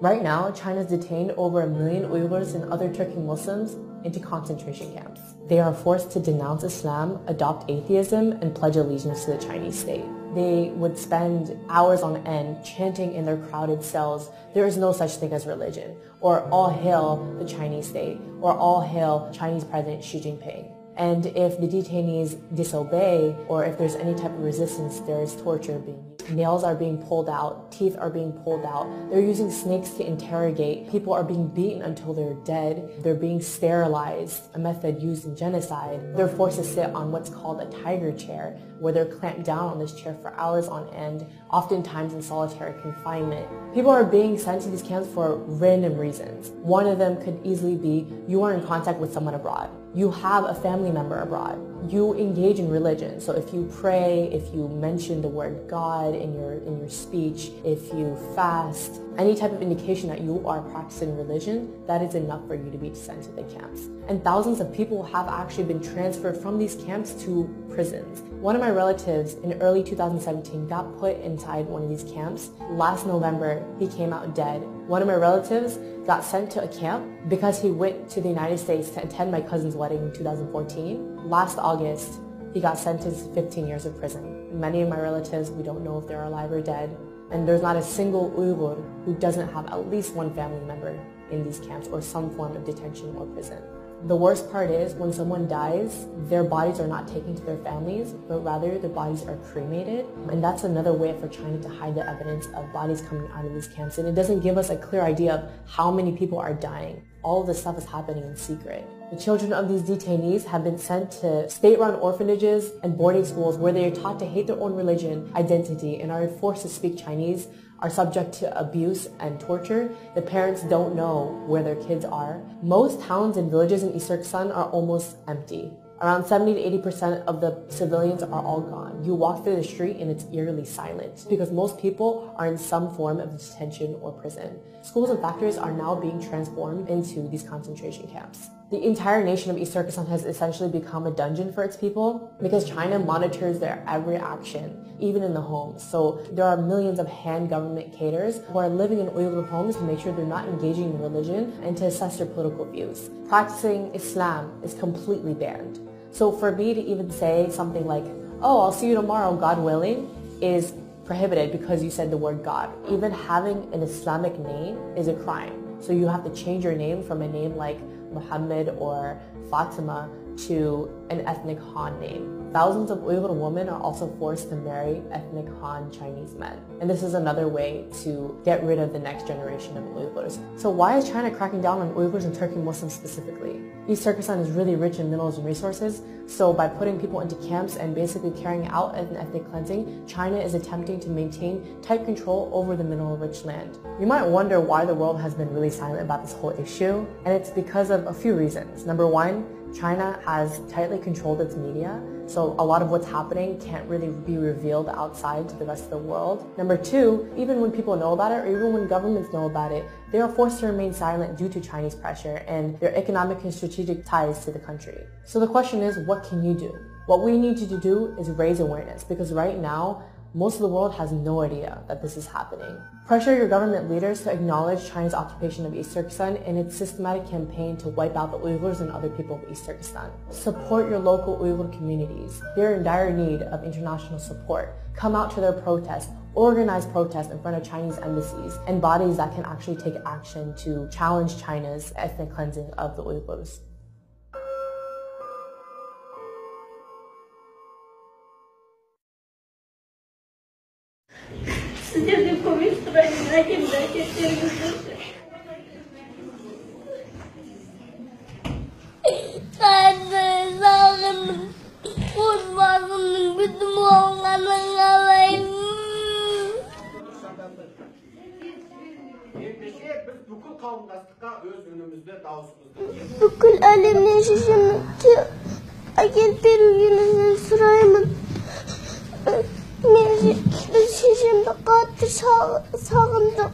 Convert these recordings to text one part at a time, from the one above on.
Right now, China's detained over 1 million Uyghurs and other Turkic Muslims into concentration camps. They are forced to denounce Islam, adopt atheism, and pledge allegiance to the Chinese state. They would spend hours on end chanting in their crowded cells, "There is no such thing as religion," or "All hail the Chinese state," or "All hail Chinese President Xi Jinping." And if the detainees disobey, or if there's any type of resistance, there's torture being used. Nails are being pulled out, teeth are being pulled out. They're using snakes to interrogate. People are being beaten until they're dead. They're being sterilized, a method used in genocide. They're forced to sit on what's called a tiger chair, where they're clamped down on this chair for hours on end, oftentimes in solitary confinement. People are being sent to these camps for random reasons. One of them could easily be you are in contact with someone abroad. You have a family member abroad. You engage in religion. So if you pray, if you mention the word God in your speech, if you fast, any type of indication that you are practicing religion, that is enough for you to be sent to the camps. And thousands of people have actually been transferred from these camps to prisons. One of my relatives in early 2017 got put inside one of these camps. Last November, he came out dead. One of my relatives got sent to a camp because he went to the United States to attend my cousin's wedding in 2014. Last August, he got sentenced to 15 years of prison. Many of my relatives, we don't know if they're alive or dead. And there's not a single Uyghur who doesn't have at least one family member in these camps or some form of detention or prison. The worst part is when someone dies, their bodies are not taken to their families, but rather their bodies are cremated. And that's another way for China to hide the evidence of bodies coming out of these camps. And it doesn't give us a clear idea of how many people are dying. All of this stuff is happening in secret. The children of these detainees have been sent to state-run orphanages and boarding schools where they are taught to hate their own religion, identity, and are forced to speak Chinese, are subject to abuse and torture. The parents don't know where their kids are. Most towns and villages in East Turkestan are almost empty. Around 70 to 80% of the civilians are all gone. You walk through the street and it's eerily silent because most people are in some form of detention or prison. Schools and factories are now being transformed into these concentration camps. The entire nation of East Turkestan has essentially become a dungeon for its people because China monitors their every action, even in the homes. So there are millions of Han government cadres who are living in Uyghur homes to make sure they're not engaging in religion and to assess their political views. Practicing Islam is completely banned. So for me to even say something like, "Oh, I'll see you tomorrow, God willing," is prohibited because you said the word God. Even having an Islamic name is a crime. So you have to change your name from a name like Muhammad or Fatima to an ethnic Han name. Thousands of Uyghur women are also forced to marry ethnic Han Chinese men. And this is another way to get rid of the next generation of Uyghurs. So why is China cracking down on Uyghurs and Turkic Muslims specifically? East Turkestan is really rich in minerals and resources, so by putting people into camps and basically carrying out an ethnic cleansing, China is attempting to maintain tight control over the mineral-rich land. You might wonder why the world has been really silent about this whole issue, and it's because of a few reasons. Number one, China has tightly controlled its media, so a lot of what's happening can't really be revealed outside to the rest of the world. Number two, even when people know about it, or even when governments know about it, they are forced to remain silent due to Chinese pressure and their economic and strategic ties to the country. So the question is, what can you do? What we need you to do is raise awareness, because right now, most of the world has no idea that this is happening. Pressure your government leaders to acknowledge China's occupation of East Turkestan and its systematic campaign to wipe out the Uyghurs and other people of East Turkestan. Support your local Uyghur communities. They're in dire need of international support. Come out to their protests. Organize protests in front of Chinese embassies and bodies that can actually take action to challenge China's ethnic cleansing of the Uyghurs. Sizlerle konuşturayım, lakin hareketlerinizi. Sağım, kurbanımın bütün oğlanın alayım. Bugün elimden şişimdi. Agil bir ürünün sırayımın. Şişimde katır sağındım.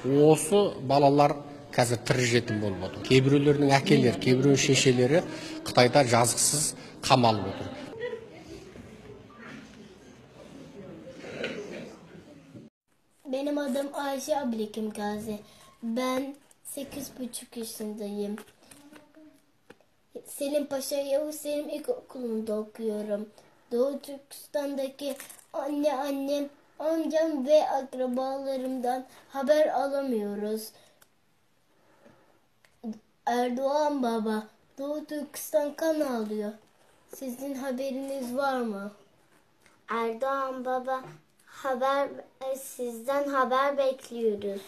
Осы балалар қазір тірі жетім болып отыр. Кейбіреулерінің әкелері, кейбіреуінің шешелері Қытайда жазықсыз қамалып отыр. Benim adım Ayşe Ablikim Gazi. Ben 8,5 yaşındayım. Selim Paşa Yavuz Selim İlkokulu'nda okuyorum. Doğu Türkistan'daki annem, amcam ve akrabalarımdan haber alamıyoruz. Erdoğan baba, Doğu Türkistan kan ağlıyor. Sizin haberiniz var mı? Erdoğan baba, sizden haber bekliyoruz.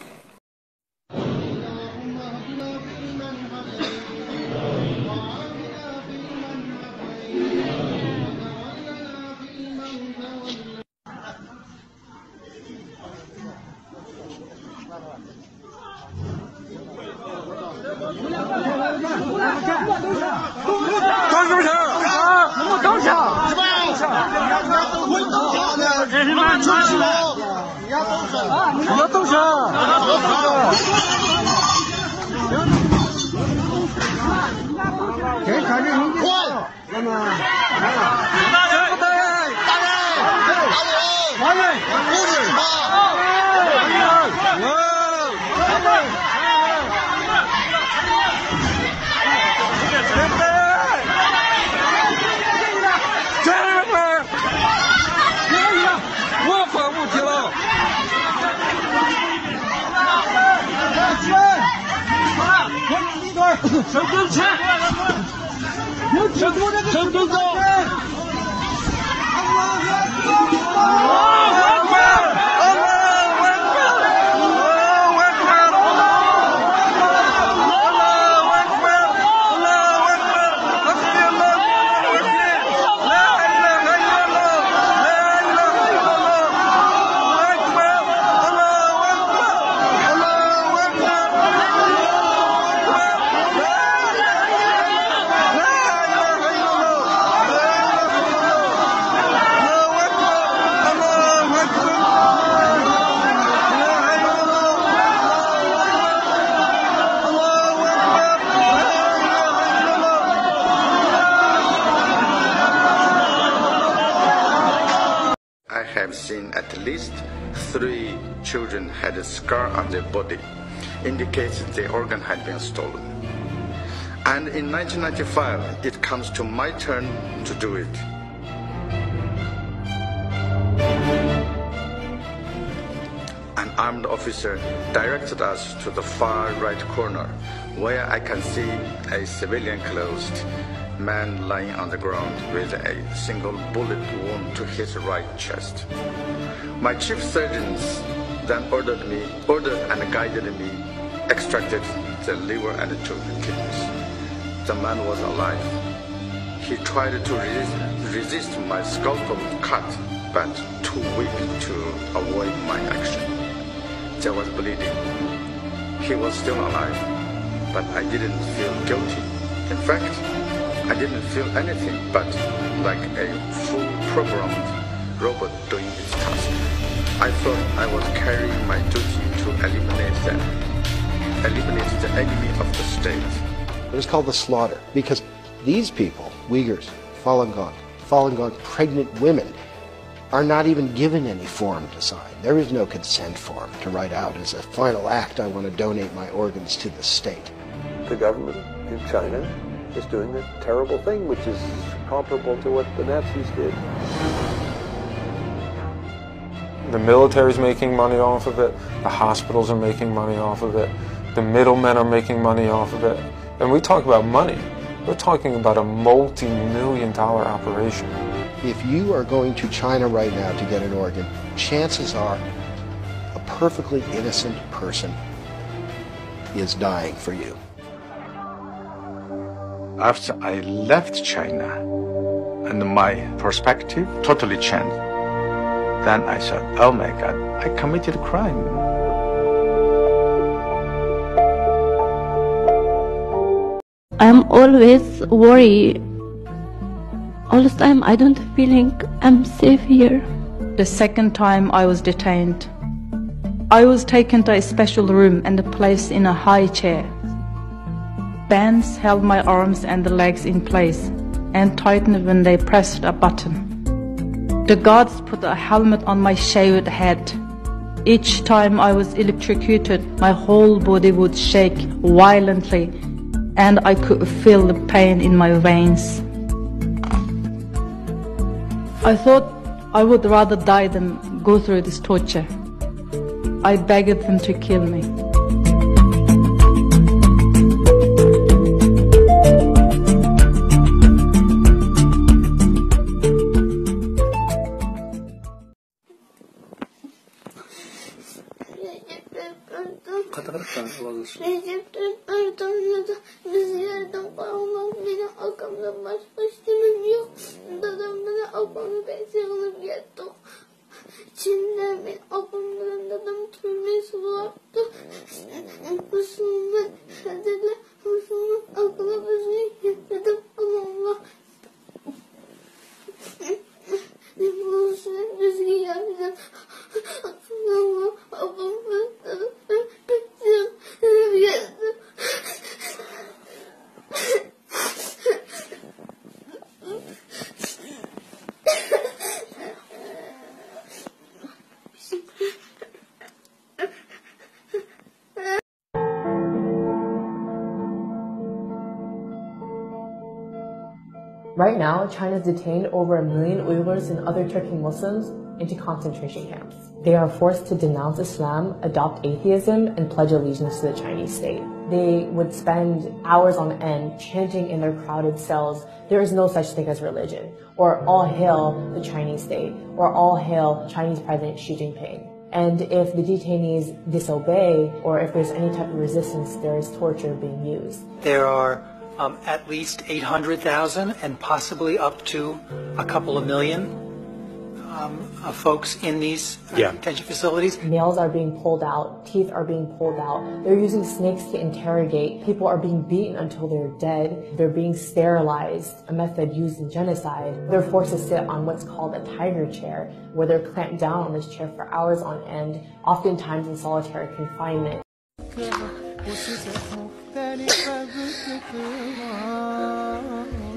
I have seen at least 3 children had a scar on their body, indicates the organ had been stolen. And in 1995, it comes to my turn to do it. An armed officer directed us to the far right corner, where I can see a civilian-clothed man lying on the ground with a single bullet wound to his right chest. My chief surgeons then ordered and guided me, extracted the liver and the 2 kidneys. The man was alive. He tried to resist my scalpel cut, but too weak to avoid my action. There was bleeding. He was still alive, but I didn't feel guilty. In fact, I didn't feel anything but like a full programmed robot doing its task. I thought I was carrying my duty to eliminate the enemy of the state. It was called the slaughter because these people, Uyghurs, Falun Gong pregnant women, are not even given any form to sign. There is no consent form to write out as a final act, I want to donate my organs to the state. The government in China is doing a terrible thing, which is comparable to what the Nazis did. The military's making money off of it, the hospitals are making money off of it, the middlemen are making money off of it. And we talk about money, we're talking about a multi-million-dollar operation. If you are going to China right now to get an organ, chances are a perfectly innocent person is dying for you. After I left China and my perspective totally changed, then I said, oh my God, I committed a crime. I'm always worried. All the time I don't feeling I'm safe here. The second time I was detained, I was taken to a special room and placed in a high chair. Bands held my arms and the legs in place and tightened when they pressed a button. The guards put a helmet on my shaved head. Each time I was electrocuted, my whole body would shake violently, and I could feel the pain in my veins. I thought I would rather die than go through this torture. I begged them to kill me. Recep Tayyip Erdoğan'la da bizi yerden kalmak bile akamdan başka işimiz yok. Dadam bana abamı besleyelim yetti. Çin'den ben abamdan dadam türmesi vardı. Müslüman dediler. Müslüman aklı bizi yetti. Allah. Ne bulursun bizi yerden. Allah abamı Right now, China's detained over 1 million Uyghurs and other Turkic Muslims into concentration camps. They are forced to denounce Islam, adopt atheism, and pledge allegiance to the Chinese state. They would spend hours on end chanting in their crowded cells, "There is no such thing as religion," or "All hail the Chinese state," or "All hail Chinese President Xi Jinping." And if the detainees disobey, or if there's any type of resistance, there is torture being used. There are at least 800,000 and possibly up to a couple of million folks in these detention facilities. Nails are being pulled out, teeth are being pulled out. They're using snakes to interrogate. People are being beaten until they're dead. They're being sterilized, a method used in genocide. They're forced to sit on what's called a tiger chair, where they're clamped down on this chair for hours on end, oftentimes in solitary confinement.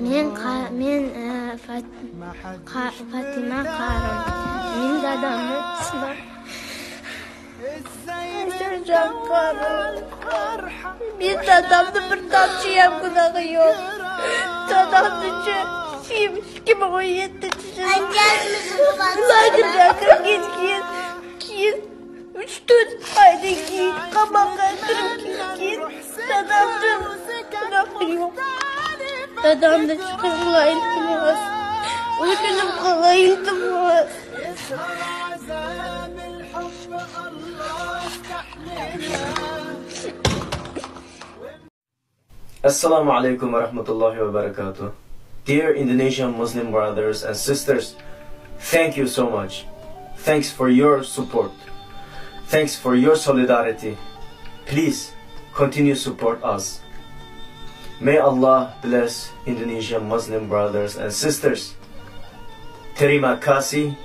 Men Fatima Karam. Men dadamın ismi. Sercan Karam. Men dadamın bir damcı yem günahı yok. Dadamın 2017 lagerga kirib ketgan. Keyin 3-4 oydan keyin qamoqqa kirib ketgan. Dadamning gunohi yo'q. Dadamni chiqarishga iltimos. O'lim qilga iltimos. Assalamu alaikum wa rahmatullahi wa barakatuh. Dear Indonesian Muslim brothers and sisters, thank you so much. Thanks for your support. Thanks for your solidarity. Please continue to support us. May Allah bless Indonesian Muslim brothers and sisters. Terima kasih,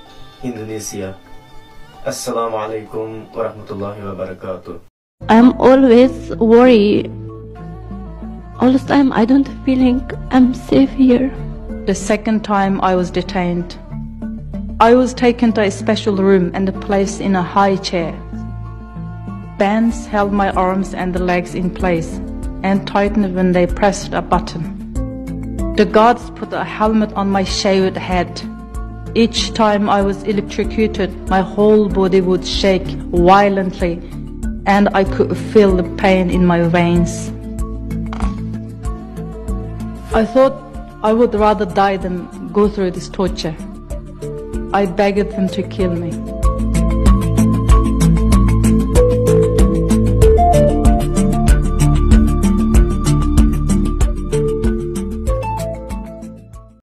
Indonesia. Assalamu alaikum wa rahmatullahi wa barakatuh. I'm always worried. All the time I don't feeling I'm safe here. The second time I was detained, I was taken to a special room and placed in a high chair. Bands held my arms and the legs in place and tightened when they pressed a button. The guards put a helmet on my shaved head. Each time I was electrocuted, my whole body would shake violently and I could feel the pain in my veins. I thought I would rather die than go through this torture. I begged them to kill me.